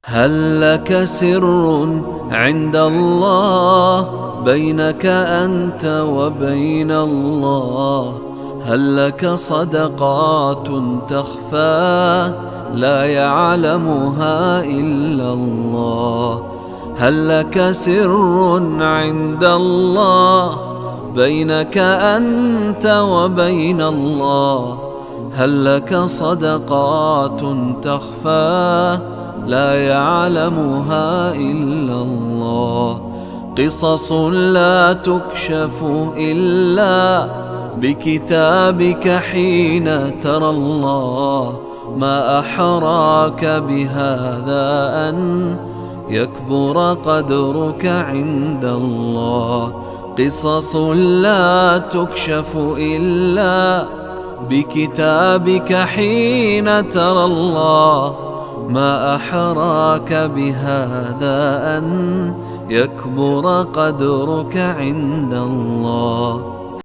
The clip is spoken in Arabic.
هل لك سر عند الله بينك أنت وبين الله؟ هل لك صدقات تخفى لا يعلمها إلا الله؟ هل لك سر عند الله بينك أنت وبين الله؟ هل لك صدقات تخفى لا يعلمها إلا الله؟ قصص لا تكشف إلا بكتابك حين ترى الله. ما أحراك بهذا أن يكبر قدرك عند الله. قصص لا تكشف إلا بكتابك حين ترى الله. ما أحراك بهذا أن يكبر قدرك عند الله.